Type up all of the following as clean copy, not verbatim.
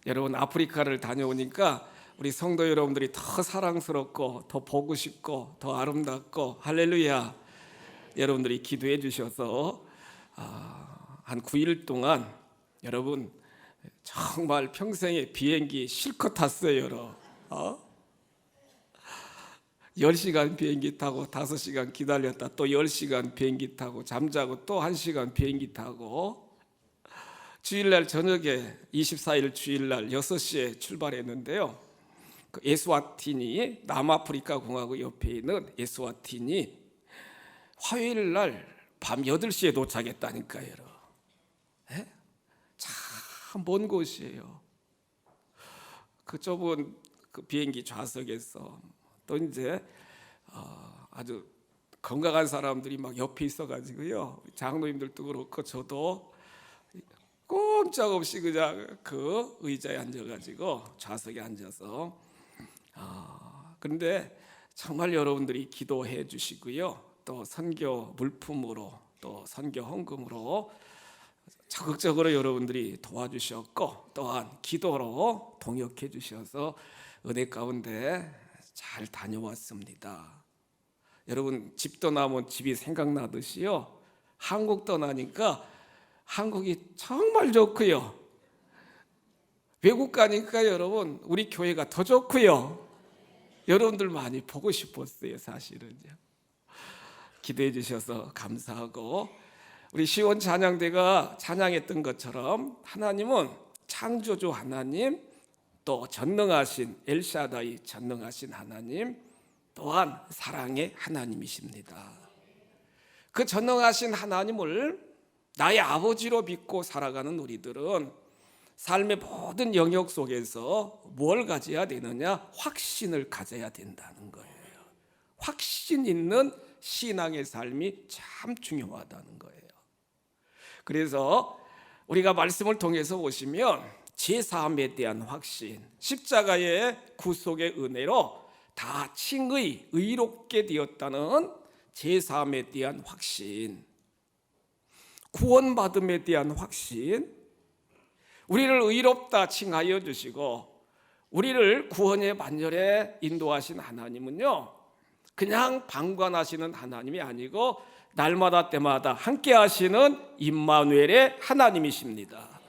여러분, 아프리카를 다녀오니까 우리 성도 여러분들이 더 사랑스럽고 더 보고 싶고 더 아름답고, 할렐루야. 여러분들이 기도해 주셔서 한 9일 동안 여러분 정말 평생에 비행기 실컷 탔어요. 여러분 10시간 비행기 타고 5시간 기다렸다 또 10시간 비행기 타고 잠자고 또 1시간 비행기 타고, 주일날 저녁에 24일 주일날 6시에 출발했는데요. 그 에스와티니, 남아프리카 공화국 옆에 있는 에스와티니, 화요일날 밤 8시에 도착했다니까요. 참 먼 곳이에요. 그 좁은 그 비행기 좌석에서 또 이제 아주 건강한 사람들이 막 옆에 있어가지고요, 장로님들도 그렇고 저도 꼼짝없이 그냥 그 의자에 앉아가지고 좌석에 앉아서 그런데 정말 여러분들이 기도해 주시고요, 또 선교 물품으로 또 선교 헌금으로 적극적으로 여러분들이 도와주셨고, 또한 기도로 동역해 주셔서 은혜 가운데 잘 다녀왔습니다. 여러분, 집 떠나면 집이 생각나듯이요, 한국 떠나니까 한국이 정말 좋고요, 외국 가니까 여러분 우리 교회가 더 좋고요, 여러분들 많이 보고 싶었어요. 사실은요. 기도해 주셔서 감사하고, 우리 시온 찬양대가 찬양했던 것처럼 하나님은 창조주 하나님, 또 전능하신 엘샤다이 전능하신 하나님, 또한 사랑의 하나님이십니다. 그 전능하신 하나님을 나의 아버지로 믿고 살아가는 우리들은 삶의 모든 영역 속에서 뭘 가져야 되느냐? 확신을 가져야 된다는 거예요. 확신 있는 신앙의 삶이 참 중요하다는 거예요. 그래서 우리가 말씀을 통해서 보시면 제사함에 대한 확신, 십자가의 구속의 은혜로 다 칭의 의롭게 되었다는 제사함에 대한 확신, 구원받음에 대한 확신, 우리를 의롭다 칭하여 주시고 우리를 구원의 반열에 인도하신 하나님은요, 그냥 방관하시는 하나님이 아니고 날마다 때마다 함께 하시는 임마누엘의 하나님이십니다.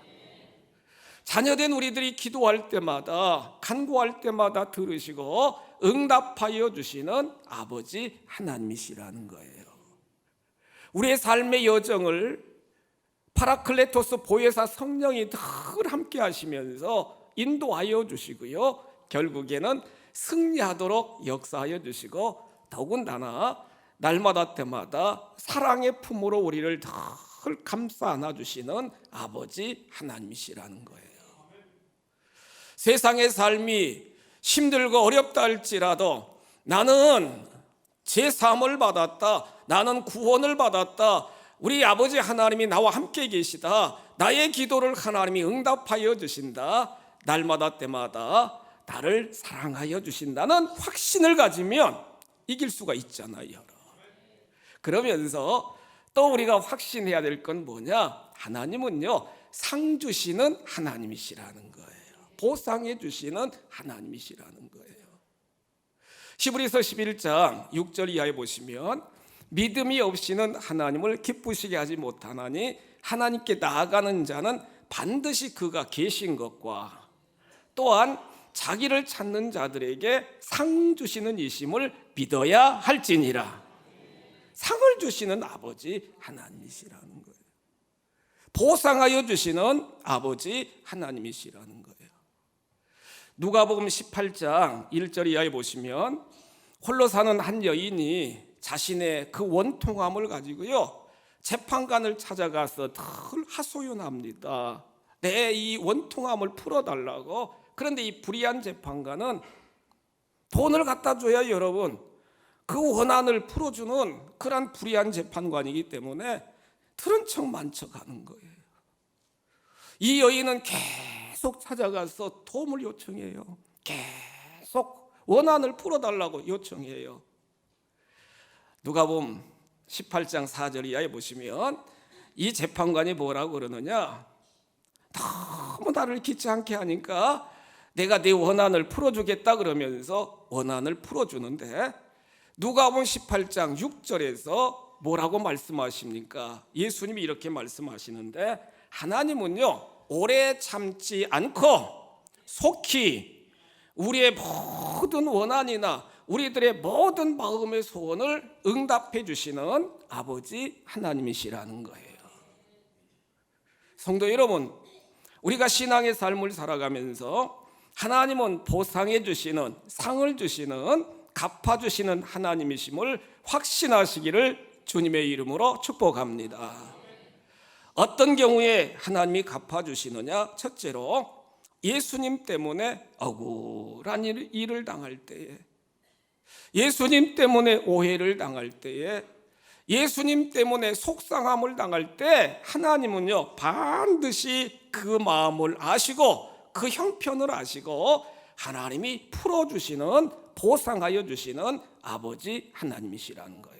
자녀된 우리들이 기도할 때마다, 간구할 때마다 들으시고 응답하여 주시는 아버지 하나님이시라는 거예요. 우리의 삶의 여정을 파라클레토스 보혜사 성령이 늘 함께 하시면서 인도하여 주시고요, 결국에는 승리하도록 역사하여 주시고, 더군다나 날마다 때마다 사랑의 품으로 우리를 늘 감싸 안아주시는 아버지 하나님이시라는 거예요. 세상의 삶이 힘들고 어렵다 할지라도 나는 제사함을 받았다, 나는 구원을 받았다, 우리 아버지 하나님이 나와 함께 계시다, 나의 기도를 하나님이 응답하여 주신다, 날마다 때마다 나를 사랑하여 주신다는 확신을 가지면 이길 수가 있잖아요. 그러면서 또 우리가 확신해야 될 건 뭐냐? 하나님은요, 상 주시는 하나님이시라는 거예요. 보상해 주시는 하나님이시라는 거예요. 히브리서 11장 6절 이하에 보시면, 믿음이 없이는 하나님을 기쁘시게 하지 못하나니 하나님께 나아가는 자는 반드시 그가 계신 것과 또한 자기를 찾는 자들에게 상 주시는 이심을 믿어야 할지니라. 상을 주시는 아버지 하나님이시라는 거예요. 보상하여 주시는 아버지 하나님이시라는 거예요. 누가복음 18장 1절 이하에 보시면, 홀로 사는 한 여인이 자신의 그 원통함을 가지고요, 재판관을 찾아가서 늘 하소연합니다. 내 이 원통함을 풀어달라고. 그런데 이 불의한 재판관은 돈을 갖다 줘야 여러분 그 원한을 풀어주는 그런 불의한 재판관이기 때문에 들은 척 만척 하는 거예요. 이 여인은 계속 찾아가서 도움을 요청해요. 계속 원한을 풀어달라고 요청해요. 누가복음 18장 4절 이하에 보시면 이 재판관이 뭐라고 그러느냐? 너무 나를 귀찮게 하니까 내가 네 원한을 풀어주겠다 그러면서 원한을 풀어주는데, 누가복음 18장 6절에서 뭐라고 말씀하십니까? 예수님이 이렇게 말씀하시는데, 하나님은요 오래 참지 않고 속히 우리의 모든 원한이나 우리들의 모든 마음의 소원을 응답해 주시는 아버지 하나님이시라는 거예요. 성도 여러분, 우리가 신앙의 삶을 살아가면서 하나님은 보상해 주시는, 상을 주시는, 갚아 주시는 하나님이심을 확신하시기를 주님의 이름으로 축복합니다. 어떤 경우에 하나님이 갚아 주시느냐? 첫째로 예수님 때문에 억울한 일을 당할 때에, 예수님 때문에 오해를 당할 때에, 예수님 때문에 속상함을 당할 때 하나님은요 반드시 그 마음을 아시고 그 형편을 아시고 하나님이 풀어주시는, 보상하여 주시는 아버지 하나님이시라는 거예요.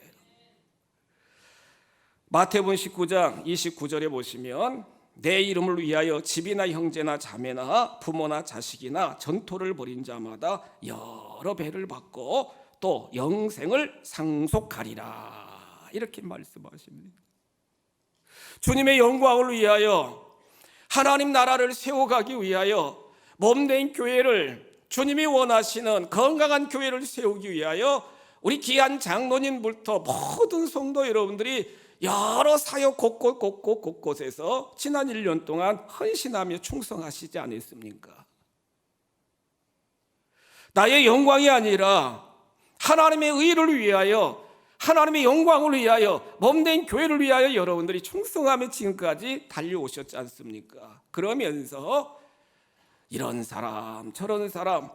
마태복음 19장 29절에 보시면, 내 이름을 위하여 집이나 형제나 자매나 부모나 자식이나 전토를 벌인 자마다 여러 배를 받고 또 영생을 상속하리라, 이렇게 말씀하십니다. 주님의 영광을 위하여, 하나님 나라를 세워가기 위하여, 몸된 교회를, 주님이 원하시는 건강한 교회를 세우기 위하여 우리 귀한 장로님부터 모든 성도 여러분들이 여러 사역 곳곳에서 지난 1년 동안 헌신하며 충성하시지 않았습니까? 나의 영광이 아니라 하나님의 의를 위하여, 하나님의 영광을 위하여, 몸된 교회를 위하여 여러분들이 충성하며 지금까지 달려오셨지 않습니까? 그러면서 이런 사람 저런 사람,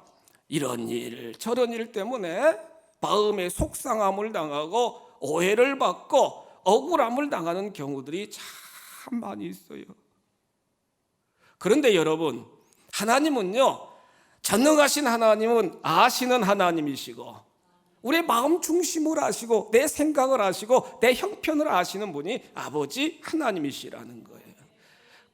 이런 일 저런 일 때문에 마음의 속상함을 당하고 오해를 받고 억울함을 당하는 경우들이 참 많이 있어요. 그런데 여러분, 하나님은요 전능하신 하나님은 아시는 하나님이시고, 우리의 마음 중심을 아시고 내 생각을 아시고 내 형편을 아시는 분이 아버지 하나님이시라는 거예요.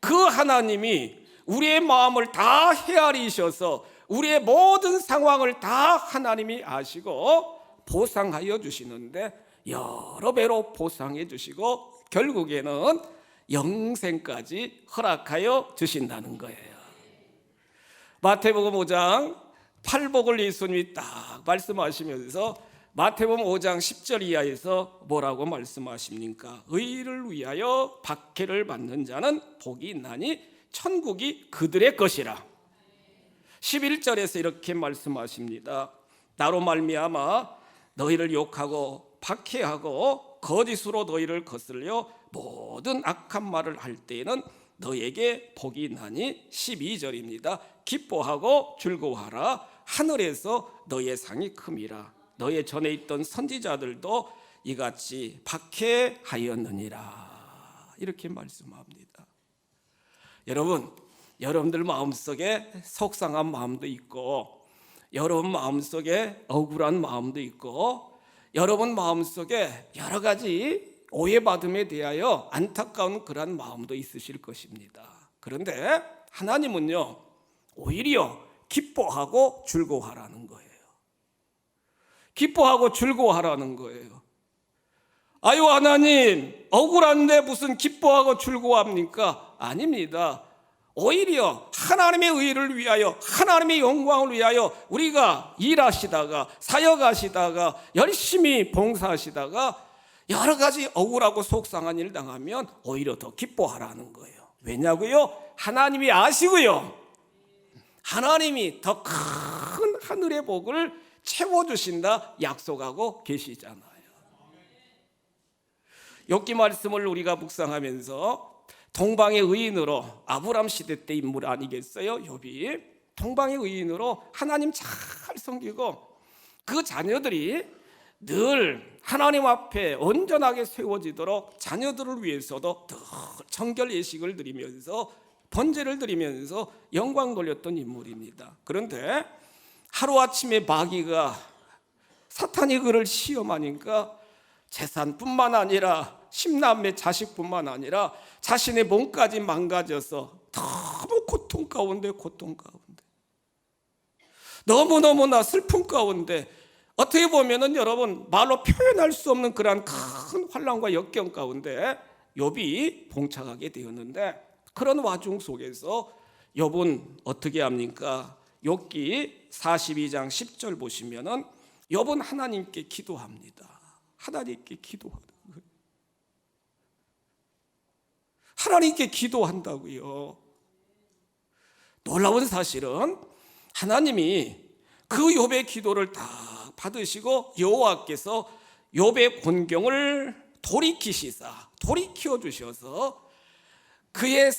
그 하나님이 우리의 마음을 다 헤아리셔서 우리의 모든 상황을 다 하나님이 아시고 보상하여 주시는데, 여러 배로 보상해 주시고 결국에는 영생까지 허락하여 주신다는 거예요. 마태복음 5장 팔복을 예수님이 딱 말씀하시면서 마태복음 5장 10절 이하에서 뭐라고 말씀하십니까? 의를 위하여 박해를 받는 자는 복이 있나니 천국이 그들의 것이라. 11절에서 이렇게 말씀하십니다. 나로 말미암아 너희를 욕하고 박해하고 거짓으로 너희를 거슬려 모든 악한 말을 할 때에는 너에게 복이 있나니 12절입니다. 기뻐하고 즐거워하라. 하늘에서 너의 상이 큼이라. 너의 전에 있던 선지자들도 이같이 박해하였느니라. 이렇게 말씀합니다. 여러분, 여러분들 마음속에 속상한 마음도 있고, 여러분 마음속에 억울한 마음도 있고, 여러분 마음속에 여러 가지 오해받음에 대하여 안타까운 그런 마음도 있으실 것입니다. 그런데 하나님은요 오히려 기뻐하고 즐거워하라는 거예요. 기뻐하고 즐거워하라는 거예요. 아유 하나님, 억울한데 무슨 기뻐하고 즐거워합니까? 아닙니다. 오히려 하나님의 의를 위하여, 하나님의 영광을 위하여 우리가 일하시다가, 사역하시다가, 열심히 봉사하시다가 여러 가지 억울하고 속상한 일 당하면 오히려 더 기뻐하라는 거예요. 왜냐고요? 하나님이 아시고요, 하나님이 더 큰 하늘의 복을 채워주신다 약속하고 계시잖아요. 욥기 말씀을 우리가 묵상하면서 동방의 의인으로, 아브람 시대 때 인물 아니겠어요? 욥이 동방의 의인으로 하나님 잘 섬기고 그 자녀들이 늘 하나님 앞에 온전하게 세워지도록 자녀들을 위해서도 늘 정결 예식을 드리면서 번제를 드리면서 영광 돌렸던 인물입니다. 그런데 하루아침에 마귀가, 사탄이 그를 시험하니까 재산뿐만 아니라 10남매 자식뿐만 아니라 자신의 몸까지 망가져서 너무 고통 가운데 너무너무나 슬픔 가운데 어떻게 보면은 여러분 말로 표현할 수 없는 그러한 큰 환난과 역경 가운데 욥이 봉착하게 되었는데, 그런 와중 속에서 욥은 어떻게 합니까? 욥기 42장 10절 보시면은 욥은 하나님께 기도합니다. 하나님께 기도하는 거예요. 하나님께 기도한다고요. 놀라운 사실은 하나님이 그 욥의 기도를 다 받으시고 여호와께서 욥의 곤경을 돌이켜 주셔서 그의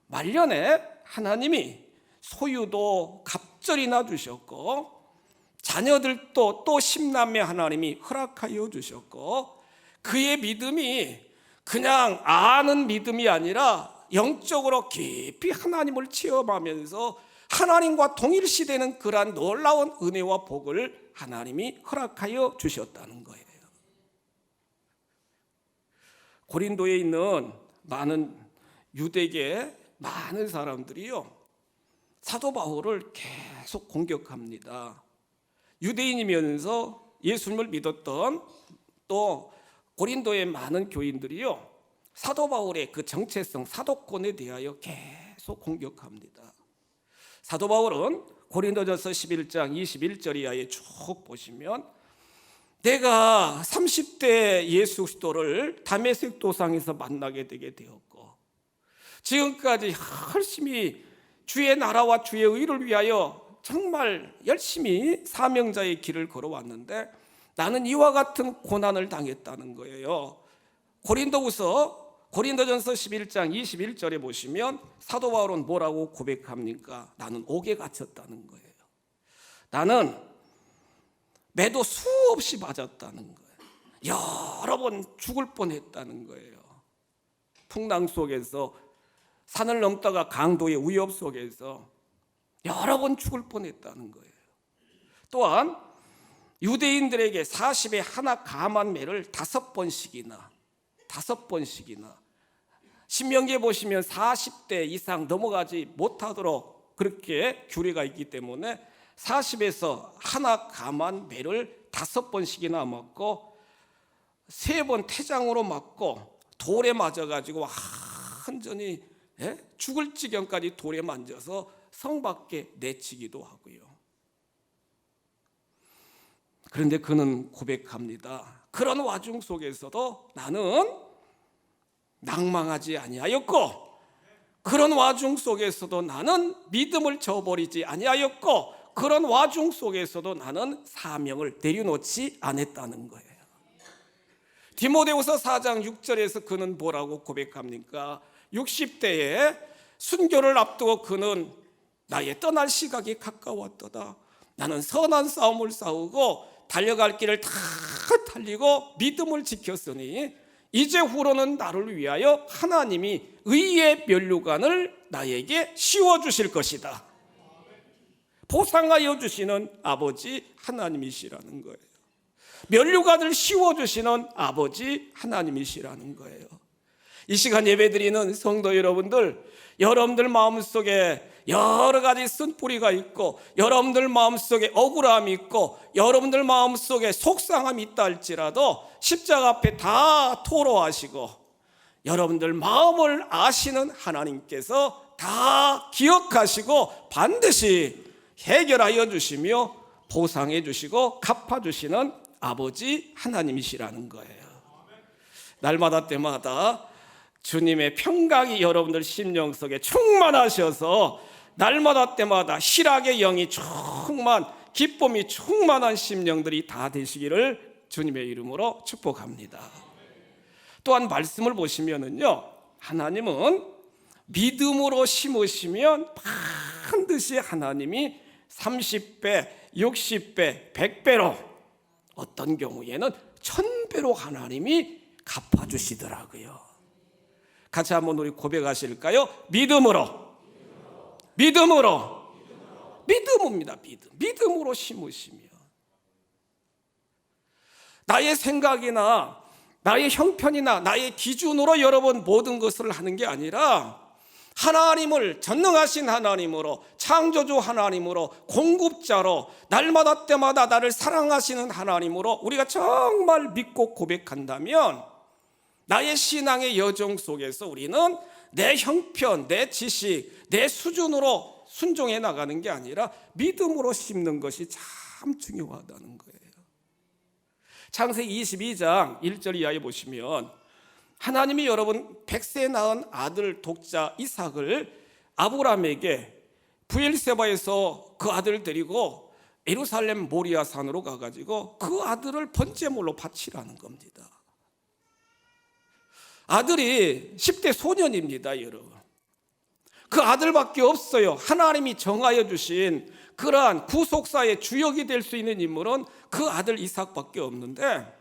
말년에 하나님이 소유도 갑절이나 주셨고 자녀들도 또 10남매 하나님이 허락하여 주셨고, 그의 믿음이 그냥 아는 믿음이 아니라 영적으로 깊이 하나님을 체험하면서 하나님과 동일시되는 그러한 놀라운 은혜와 복을 하나님이 허락하여 주셨다는 거예요. 고린도에 있는 많은 유대계 많은 사람들이요, 사도 바울을 계속 공격합니다. 유대인이면서 예수님을 믿었던 또 고린도의 많은 교인들이요, 사도 바울의 그 정체성, 사도권에 대하여 계속 공격합니다. 사도 바울은 고린도전서 11장 21절 이하에 쭉 보시면, 내가 30대 예수 그리스도를 다메섹 도상에서 만나게 되게 되었고 지금까지 열심히 주의 나라와 주의 의를 위하여 정말 열심히 사명자의 길을 걸어왔는데 나는 이와 같은 고난을 당했다는 거예요. 고린도전서 11장 21절에 보시면 사도 바울은 뭐라고 고백합니까? 나는 옥에 갇혔다는 거예요. 나는 매도 수없이 맞았다는 거예요. 여러 번 죽을 뻔했다는 거예요. 풍랑 속에서, 산을 넘다가 강도의 위협 속에서 여러 번 죽을 뻔했다는 거예요. 또한 유대인들에게 40에 하나 감한 매를 5번씩이나 신명기에 보시면 40대 이상 넘어가지 못하도록 그렇게 규례가 있기 때문에 40에서 하나 감한 매를 5번씩이나 맞고 3번 태장으로 맞고 돌에 맞아가지고 완전히 죽을 지경까지 돌에 만져서 성 밖에 내치기도 하고요. 그런데 그는 고백합니다. 그런 와중 속에서도 나는 낭망하지 아니하였고, 그런 와중 속에서도 나는 믿음을 저버리지 아니하였고, 그런 와중 속에서도 나는 사명을 내려놓지 않았다는 거예요. 디모데후서 4장 6절에서 그는 뭐라고 고백합니까? 60대에 순교를 앞두고 그는 나의 떠날 시각이 가까웠도다. 나는 선한 싸움을 싸우고 달려갈 길을 다 달리고 믿음을 지켰으니 이제 후로는 나를 위하여 하나님이 의의 면류관을 나에게 씌워주실 것이다. 보상하여 주시는 아버지 하나님이시라는 거예요. 면류관을 씌워주시는 아버지 하나님이시라는 거예요. 이 시간 예배드리는 성도 여러분들, 여러분들 마음속에 여러 가지 쓴뿌리가 있고, 여러분들 마음속에 억울함이 있고, 여러분들 마음속에 속상함이 있다 할지라도 십자가 앞에 다 토로하시고 여러분들 마음을 아시는 하나님께서 다 기억하시고 반드시 해결하여 주시며 보상해 주시고 갚아주시는 아버지 하나님이시라는 거예요. 날마다 때마다 주님의 평강이 여러분들 심령 속에 충만하셔서 날마다 때마다 희락의 영이 충만, 기쁨이 충만한 심령들이 다 되시기를 주님의 이름으로 축복합니다. 또한 말씀을 보시면은요, 하나님은 믿음으로 심으시면 반드시 하나님이 30배, 60배, 100배로, 어떤 경우에는 1000배로 하나님이 갚아주시더라고요. 같이 한번 우리 고백하실까요? 믿음입니다. 믿음으로 심으시면 나의 생각이나 나의 형편이나 나의 기준으로 여러분 모든 것을 하는 게 아니라 하나님을 전능하신 하나님으로, 창조주 하나님으로, 공급자로, 날마다 때마다 나를 사랑하시는 하나님으로 우리가 정말 믿고 고백한다면 나의 신앙의 여정 속에서 우리는 내 형편, 내 지식, 내 수준으로 순종해 나가는 게 아니라 믿음으로 심는 것이 참 중요하다는 거예요. 창세기 22장 1절 이하에 보시면 하나님이 여러분 100세 낳은 아들 독자 이삭을 아브라함에게 브엘세바에서 그 아들을 데리고 예루살렘 모리아 산으로 가가지고 그 아들을 번제물로 바치라는 겁니다. 아들이 10대 소년입니다, 여러분. 그 아들밖에 없어요. 하나님이 정하여 주신 그러한 구속사의 주역이 될 수 있는 인물은 그 아들 이삭밖에 없는데,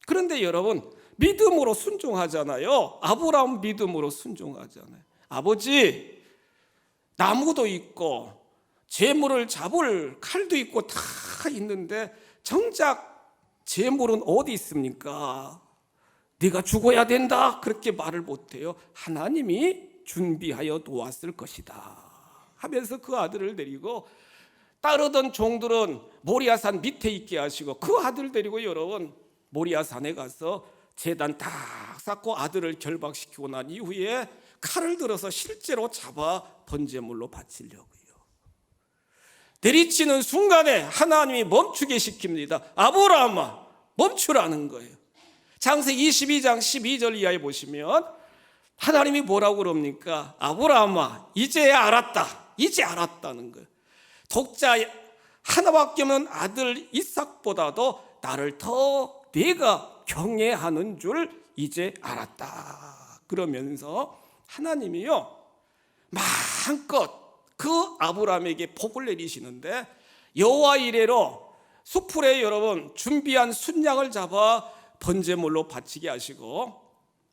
그런데 여러분 믿음으로 순종하잖아요. 아브라함 믿음으로 순종하잖아요. 아버지, 나무도 있고 재물을 잡을 칼도 있고 다 있는데 정작 재물은 어디 있습니까? 네가 죽어야 된다, 그렇게 말을 못해요. 하나님이 준비하여 놓았을 것이다 하면서 그 아들을 데리고, 따르던 종들은 모리아산 밑에 있게 하시고 그 아들 데리고 여러분 모리아산에 가서 제단 딱 쌓고 아들을 결박시키고 난 이후에 칼을 들어서 실제로 잡아 번제물로 바치려고요. 내리치는 순간에 하나님이 멈추게 시킵니다. 아브라함아, 멈추라는 거예요. 창세기 22장 12절 이하에 보시면 하나님이 뭐라고 그럽니까? 아브라함아, 이제야 알았다. 이제 알았다는 거예요. 독자 하나밖에 없는 아들 이삭보다도 나를 더 네가 경외하는 줄 이제 알았다. 그러면서 하나님이요 마음껏 그 아브라함에게 복을 내리시는데, 여호와 이레로 수풀에 여러분 준비한 순양을 잡아 번제물로 바치게 하시고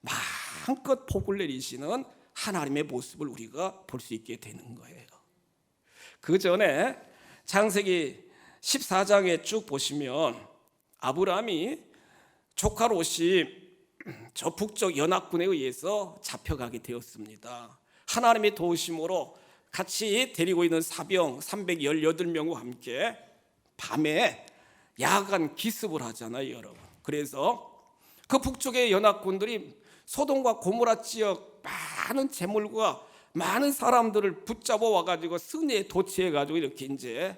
마음껏 복을 내리시는 하나님의 모습을 우리가 볼 수 있게 되는 거예요. 그 전에 창세기 14장에 쭉 보시면 아브라함이 조카 롯이 저 북쪽 연합군에 의해서 잡혀가게 되었습니다. 하나님의 도우심으로 같이 데리고 있는 사병 318명과 함께 밤에 야간 기습을 하잖아요, 여러분. 그래서 그 북쪽의 연합군들이 소돔과 고모라 지역 많은 재물과 많은 사람들을 붙잡아 와가지고 승리에 도취해가지고 이렇게 이제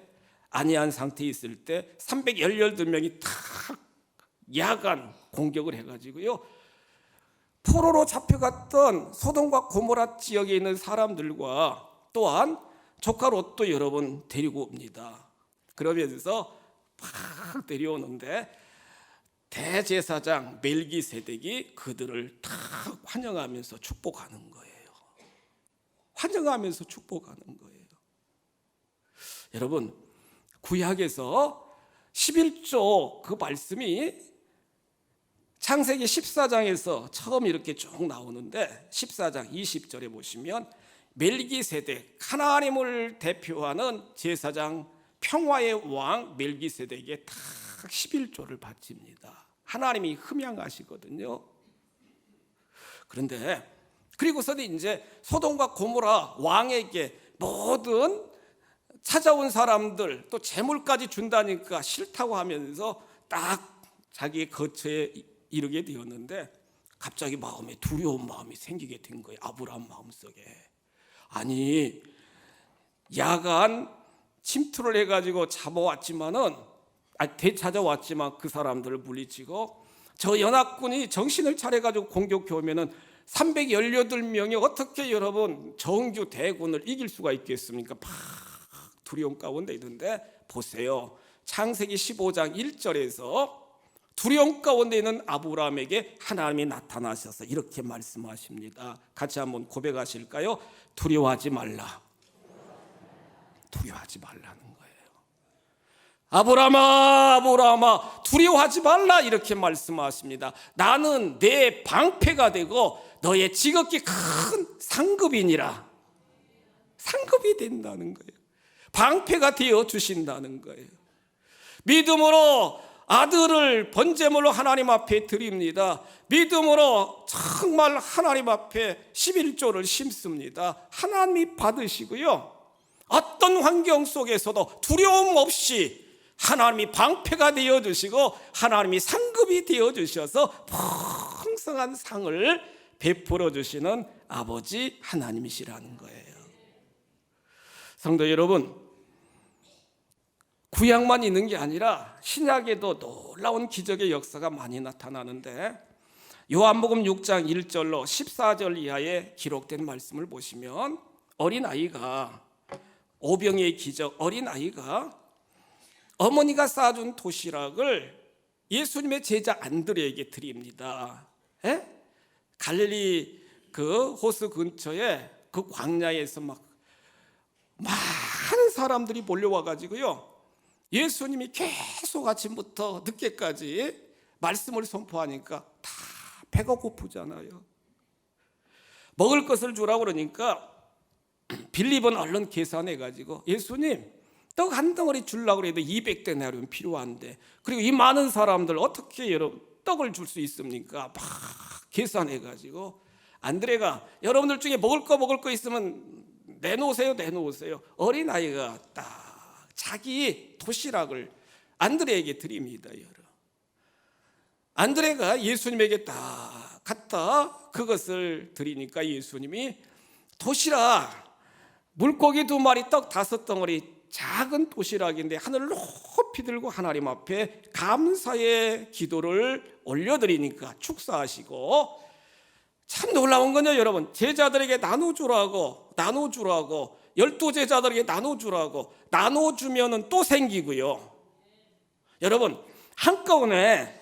안이한 상태에 있을 때 318명이 탁 야간 공격을 해가지고요, 포로로 잡혀갔던 소돔과 고모라 지역에 있는 사람들과 또한 조카 롯도 여러분 데리고 옵니다. 그러면서 팍 데려오는데 대제사장 멜기세덱이 그들을 탁 환영하면서 축복하는 거예요. 환영하면서 축복하는 거예요. 여러분, 구약에서 11조 그 말씀이 창세기 14장에서 처음 이렇게 쭉 나오는데 14장 20절에 보시면 멜기세덱, 하나님을 대표하는 제사장 평화의 왕 멜기세덱에 딱 11조를 바칩니다. 하나님이 흠양하시거든요. 그런데 그리고서는 이제 소돔과 고모라 왕에게 모든 찾아온 사람들 또 재물까지 준다니까 싫다고 하면서 딱 자기의 거처에 이르게 되었는데 갑자기 마음에 두려운 마음이 생기게 된 거예요. 아브라함 마음속에. 아니, 야간 침투를 해가지고 잡아왔지만은 되찾아왔지만 그 사람들을 물리치고 저 연합군이 정신을 차려가지고 공격해 오면은 318명이 어떻게 여러분 정규 대군을 이길 수가 있겠습니까? 막 두려움 가운데 있는데 보세요. 창세기 15장 1절에서 두려움 가운데 있는 아브라함에게 하나님이 나타나셔서 이렇게 말씀하십니다. 같이 한번 고백하실까요? 두려워하지 말라. 두려워하지 말라는 거예요. 아브라함아, 아브라함아, 두려워하지 말라 이렇게 말씀하십니다. 나는 내 방패가 되고 너의 지극히 큰 상급이니라. 상급이 된다는 거예요. 방패가 되어 주신다는 거예요. 믿음으로 아들을 번제물로 하나님 앞에 드립니다. 믿음으로 정말 하나님 앞에 11조를 심습니다. 하나님이 받으시고요, 어떤 환경 속에서도 두려움 없이 하나님이 방패가 되어주시고 하나님이 상급이 되어주셔서 풍성한 상을 베풀어 주시는 아버지 하나님이시라는 거예요. 성도 여러분, 구약만 있는 게 아니라 신약에도 놀라운 기적의 역사가 많이 나타나는데, 요한복음 6장 1절로 14절 이하에 기록된 말씀을 보시면 어린아이가, 오병이의 기적, 어린아이가 어머니가 싸준 도시락을 예수님의 제자 안드레에게 드립니다. 갈릴리 그 호수 근처에 그 광야에서 막 많은 사람들이 몰려와 가지고요, 예수님이 계속 아침부터 늦게까지 말씀을 선포하니까 다 배가 고프잖아요. 먹을 것을 주라고 그러니까 빌립은 얼른 계산해 가지고, 예수님 떡 한 덩어리 주려고 해도 200데나리온 필요한데, 그리고 이 많은 사람들 어떻게 여러분 떡을 줄 수 있습니까? 막 계산해 가지고 안드레가, 여러분들 중에 먹을 거 있으면 내놓으세요. 어린아이가 딱 자기 도시락을 안드레에게 드립니다. 안드레가 예수님에게 딱 갖다 그것을 드리니까 예수님이 도시락, 물고기 2마리, 떡 5덩어리, 작은 도시락인데 하늘을 높이 들고 하나님 앞에 감사의 기도를 올려드리니까 축사하시고, 참 놀라운 건요, 여러분, 제자들에게 나눠주라고 12제자들에게 나눠주면은 또 생기고요. 여러분, 한꺼번에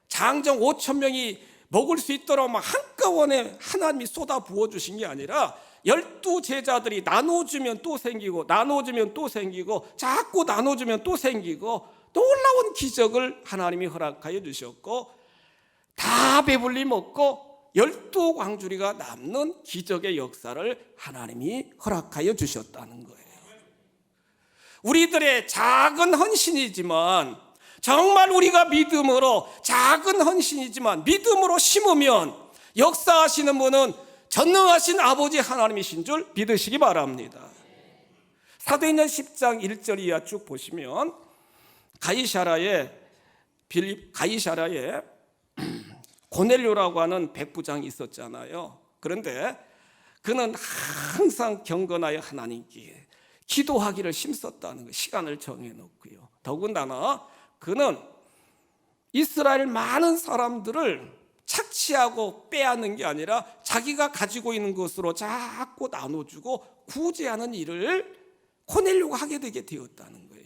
장정 5,000명이 먹을 수 있도록 막 한꺼번에 하나님이 쏟아 부어주신 게 아니라 12제자들이 나눠주면 또 생기고, 자꾸 나눠주면 또 생기고, 놀라운 기적을 하나님이 허락하여 주셨고, 다 배불리 먹고 12광주리가 남는 기적의 역사를 하나님이 허락하여 주셨다는 거예요. 우리들의 작은 헌신이지만, 정말 우리가 믿음으로, 작은 헌신이지만 믿음으로 심으면 역사하시는 분은 전능하신 아버지 하나님이신 줄 믿으시기 바랍니다. 사도행전 10장 1절 이하 쭉 보시면 가이사라에 고넬료라고 하는 백부장이 있었잖아요. 그런데 그는 항상 경건하여 하나님께 기도하기를 힘썼다는 거, 시간을 정해놓고요. 더군다나 그는 이스라엘 많은 사람들을 착취하고 빼앗는 게 아니라 자기가 가지고 있는 것으로 자꾸 나눠주고 구제하는 일을 고넬료가 하게 되게 되었다는 거예요.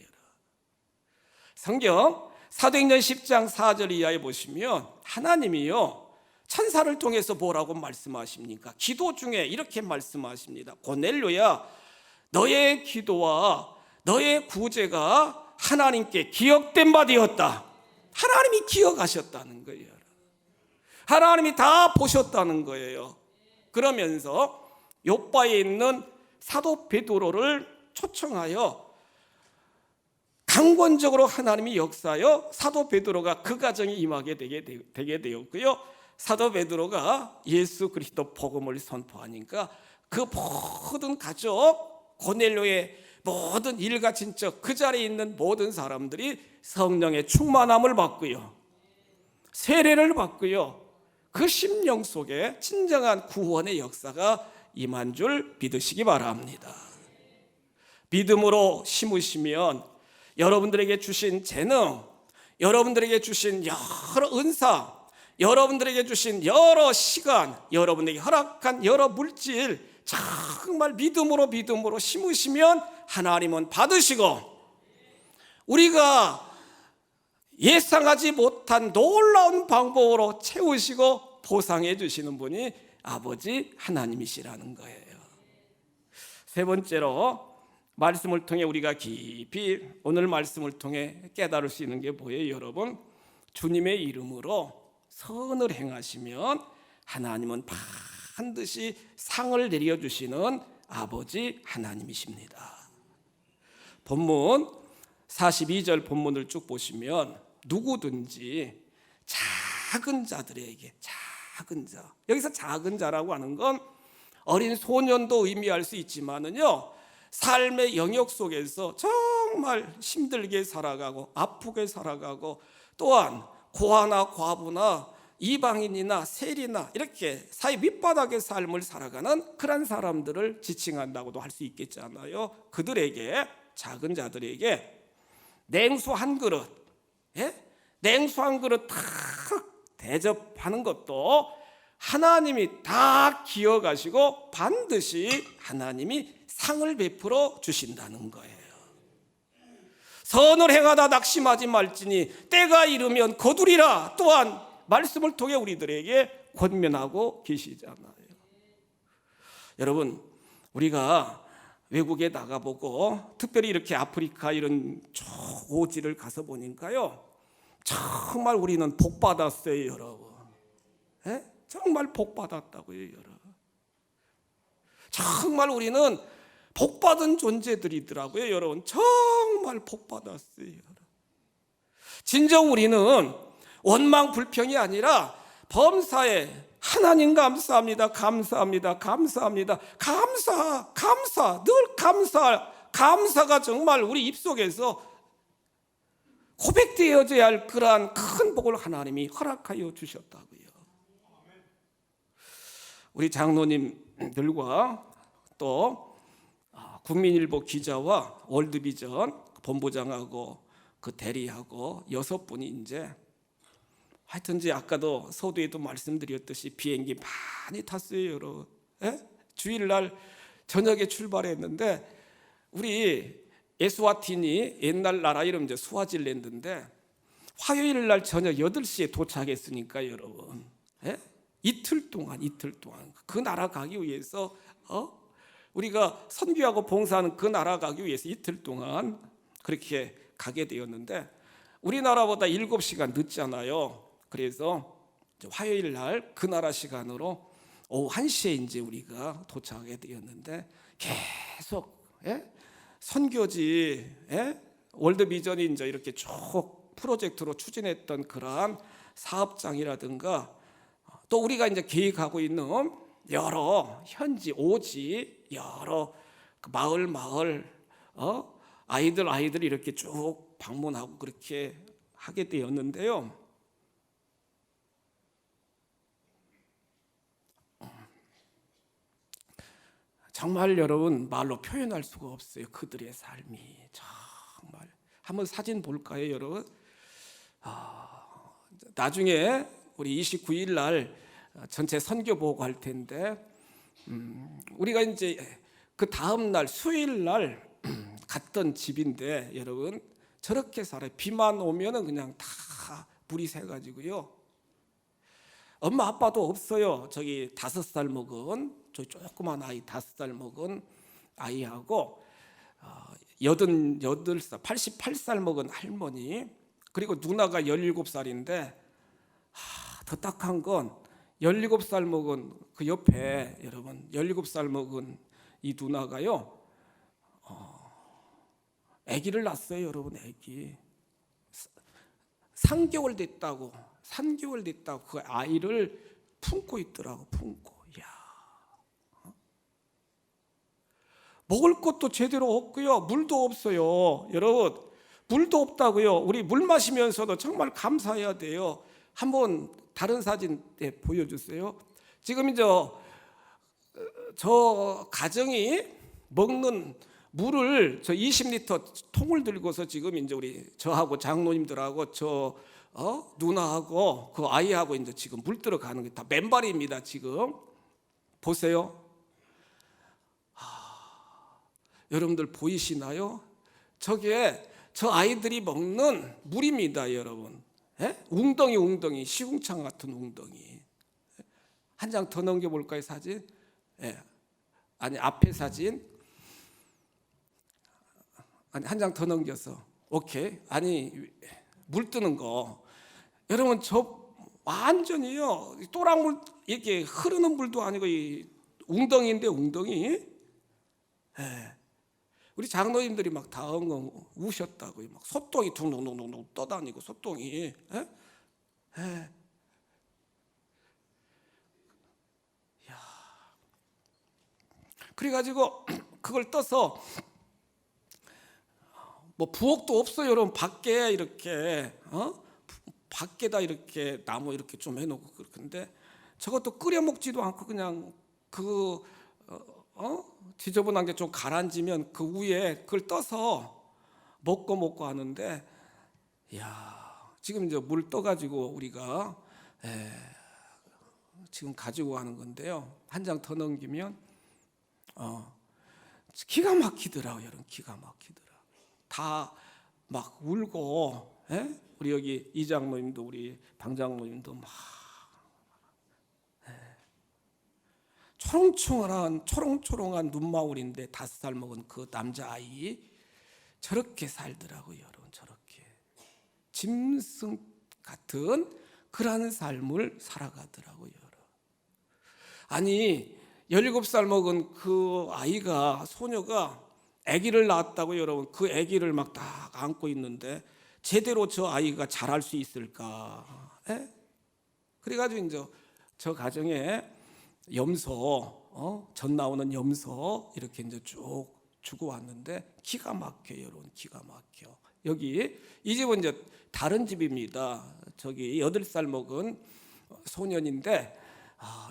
성경 사도행전 10장 4절 이하에 보시면 하나님이요, 천사를 통해서 뭐라고 말씀하십니까? 기도 중에 이렇게 말씀하십니다. 고넬료야, 너의 기도와 너의 구제가 하나님께 기억된 바 되었다. 하나님이 기억하셨다는 거예요. 하나님이 다 보셨다는 거예요. 그러면서 요바에 있는 사도 베드로를 초청하여 강권적으로 하나님이 역사하여 사도 베드로가 그 가정에 임하게 되게 되었고요. 사도 베드로가 예수 그리스도 복음을 선포하니까 그 모든 가족, 고넬료의 모든 일가 친척, 그 자리에 있는 모든 사람들이 성령의 충만함을 받고요, 세례를 받고요, 그 심령 속에 진정한 구원의 역사가 임한 줄 믿으시기 바랍니다. 믿음으로 심으시면 여러분들에게 주신 재능, 여러분들에게 주신 여러 은사, 여러분들에게 주신 여러 시간, 여러분에게 허락한 여러 물질, 정말 믿음으로 심으시면 하나님은 받으시고, 우리가 예상하지 못한 놀라운 방법으로 채우시고 보상해 주시는 분이 아버지 하나님이시라는 거예요. 세 번째로, 말씀을 통해 우리가 깊이 오늘 말씀을 통해 깨달을 수 있는 게 뭐예요, 여러분? 주님의 이름으로 선을 행하시면 하나님은 반드시 상을 내려주시는 아버지 하나님이십니다. 본문 42절 본문을 쭉 보시면 누구든지 작은 자들에게, 작은 자, 여기서 작은 자라고 하는 건 어린 소년도 의미할 수 있지만은요, 삶의 영역 속에서 정말 힘들게 살아가고 아프게 살아가고, 또한 고아나 과부나 이방인이나 세리나 이렇게 사회 밑바닥의 삶을 살아가는 그런 사람들을 지칭한다고도 할 수 있겠잖아요. 그들에게, 작은 자들에게 냉수 한 그릇, 냉수 한 그릇 탁 대접하는 것도 하나님이 다 기억하시고 반드시 하나님이 상을 베풀어 주신다는 거예요. 선을 행하다 낙심하지 말지니 때가 이르면 거두리라, 또한 말씀을 통해 우리들에게 권면하고 계시잖아요. 여러분, 우리가 외국에 나가보고 특별히 이렇게 아프리카 이런 오지를 가서 보니까요, 정말 우리는 복 받았어요, 여러분. 정말 복 받았다고요, 여러분. 정말 우리는 복 받은 존재들이더라고요, 여러분. 정말 복 받았어요, 여러분. 진정 우리는 원망 불평이 아니라 범사에 하나님 감사합니다, 감사합니다, 감사합니다, 늘 감사가 정말 우리 입속에서 고백되어져야 할 그러한 큰 복을 하나님이 허락하여 주셨다고요. 우리 장로님들과 또 국민일보 기자와 월드비전 본부장하고 그 대리하고 6분이 이제 하여튼 이제 아까도 서두에도 말씀드렸듯이 비행기 많이 탔어요, 여러분. 주일날 저녁에 출발했는데, 우리 에스와티니 옛날 나라 이름 이제 스와질랜드인데 화요일 날 저녁 8시에 도착했으니까 여러분, 이틀 동안 그 나라 가기 위해서 우리가 선교하고 봉사하는 그 나라 가기 위해서 이틀 동안 그렇게 가게 되었는데, 우리나라보다 7시간 늦잖아요. 그래서 화요일 날 그 나라 시간으로 오후 1시에 이제 우리가 도착하게 되었는데, 계속 선교지, 월드비전이 이제 이렇게 쭉 프로젝트로 추진했던 그러한 사업장이라든가, 또 우리가 이제 계획하고 있는 여러 현지 오지, 여러 그 마을 아이들 이렇게 쭉 방문하고 그렇게 하게 되었는데요. 정말 여러분 말로 표현할 수가 없어요. 그들의 삶이 정말. 한번 사진 볼까요, 여러분? 나중에 우리 29일 날 전체 선교 보고할 텐데, 우리가 이제 그 다음 날 수요일 날 갔던 집인데, 여러분 저렇게 살아요. 비만 오면은 그냥 다 물이 새가지고요. 엄마 아빠도 없어요. 저기 5살 먹은, 저 조그만 아이 5살 먹은 아이하고 88살, 88살 먹은 할머니, 그리고 누나가 17살인데, 더 딱한 건 17살 먹은 그 옆에, 여러분 17살 먹은 이 누나가요, 아기를 낳았어요, 여러분. 아기 3개월 됐다고 그 아이를 품고 있더라고. 품고. 먹을 것도 제대로 없고요, 물도 없어요, 여러분. 물도 없다고요. 우리 물 마시면서도 정말 감사해야 돼요. 한번 다른 사진 보여주세요. 지금 이제 저 가정이 먹는 물을 저 20리터 통을 들고서 지금 이제 우리 저하고 장로님들하고 저 누나하고 그 아이하고 이제 지금 물 들어가는 게 다 맨발입니다. 지금 보세요. 여러분들 보이시나요? 저게 저 아이들이 먹는 물입니다, 여러분. 웅덩이, 시궁창 같은 웅덩이. 한 장 더 넘겨볼까요, 사진? 아니, 앞에 사진. 아니, 한 장 더 넘겨서. 오케이. 아니, 물 뜨는 거. 여러분, 저 완전히요, 또랑물, 이렇게 흐르는 물도 아니고 이 웅덩이인데, 웅덩이. 우리 장로님들이 막 다 엉엉 우셨다고요. 막 소똥이 둥둥둥둥 떠다니고 소똥이. 에? 에. 야. 그래가지고 그걸 떠서 뭐 부엌도 없어요. 여러분 밖에 이렇게 밖에다 이렇게 나무 이렇게 좀 해놓고 그런데 저것도 끓여 먹지도 않고 그냥 그 지저분한 게 좀 가라앉으면 그 위에 그걸 떠서 먹고 하는데, 야 지금 이제 물 떠가지고 우리가 지금 가지고 가는 건데요. 한 장 더 넘기면 기가 막히더라고요. 여러분 기가 막히더라. 다 막 울고, 우리 여기 이장로님도 우리 방장로님도 막 초롱초롱한 눈망울인데 5살 먹은 그 남자아이 저렇게 살더라고요. 여러분 저렇게 짐승 같은 그러한 삶을 살아가더라고요. 여러분. 아니 17살 먹은 그 아이가 소녀가 아기를 낳았다고 여러분. 그 아기를 막 딱 안고 있는데 제대로 저 아이가 자랄 수 있을까? 그래가지고 이제 저 가정에 염소, 전 나오는 염소 이렇게 이제 쭉 주고 왔는데 기가 막혀요, 여러분. 기가 막혀. 여기 이 집은 이제 다른 집입니다. 저기 8살 먹은 소년인데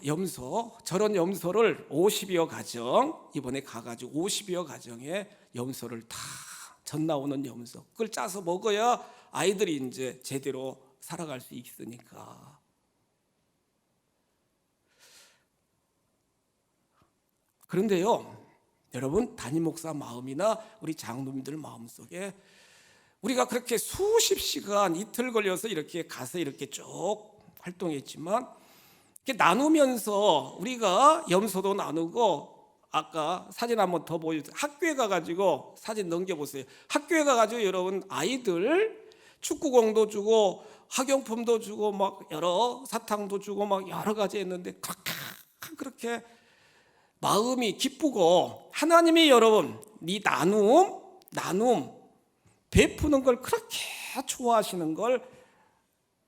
염소, 저런 염소를 50여 가정 이번에 가가지고 50여 가정에 염소를 다 전 나오는 염소 그걸 짜서 먹어야 아이들이 이제 제대로 살아갈 수 있으니까. 그런데요, 여러분 담임 목사 마음이나 우리 장로님들 마음속에 우리가 그렇게 수십 시간 이틀 걸려서 이렇게 가서 이렇게 쭉 활동했지만 이렇게 나누면서 우리가 염소도 나누고 아까 사진 한번 더 보여주세요. 학교에 가가지고 사진 넘겨보세요. 학교에 가가지고 여러분 아이들 축구공도 주고 학용품도 주고 막 여러 사탕도 주고 막 여러 가지 했는데 그렇게 마음이 기쁘고 하나님이 여러분 이 나눔 베푸는 걸 그렇게 좋아하시는 걸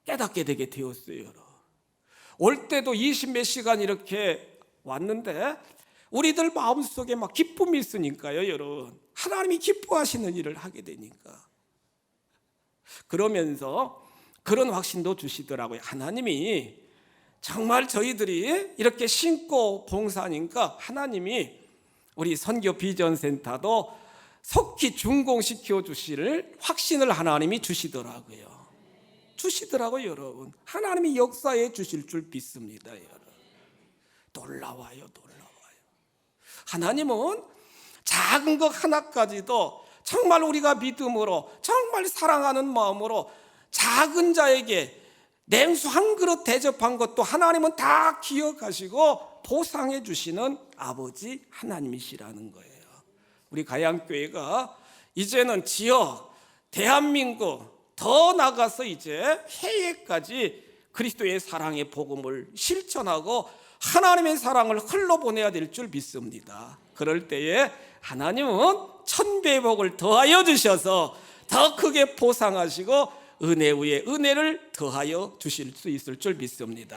깨닫게 되게 되었어요. 여러분. 올 때도 20몇 시간 이렇게 왔는데 우리들 마음속에 막 기쁨이 있으니까요. 여러분 하나님이 기뻐하시는 일을 하게 되니까 그러면서 그런 확신도 주시더라고요. 하나님이 정말 저희들이 이렇게 신고 봉사하니까 하나님이 우리 선교 비전센터도 속히 준공시켜 주실 확신을 하나님이 주시더라고요. 여러분. 하나님이 역사해 주실 줄 믿습니다. 여러분. 놀라워요. 하나님은 작은 것 하나까지도 정말 우리가 믿음으로 정말 사랑하는 마음으로 작은 자에게 냉수 한 그릇 대접한 것도 하나님은 다 기억하시고 보상해 주시는 아버지 하나님이시라는 거예요. 우리 가양교회가 이제는 지역, 대한민국 더 나가서 이제 해외까지 그리스도의 사랑의 복음을 실천하고 하나님의 사랑을 흘러보내야 될 줄 믿습니다. 그럴 때에 하나님은 천배복을 더하여 주셔서 더 크게 보상하시고 은혜 위에 은혜를 더하여 주실 수 있을 줄 믿습니다.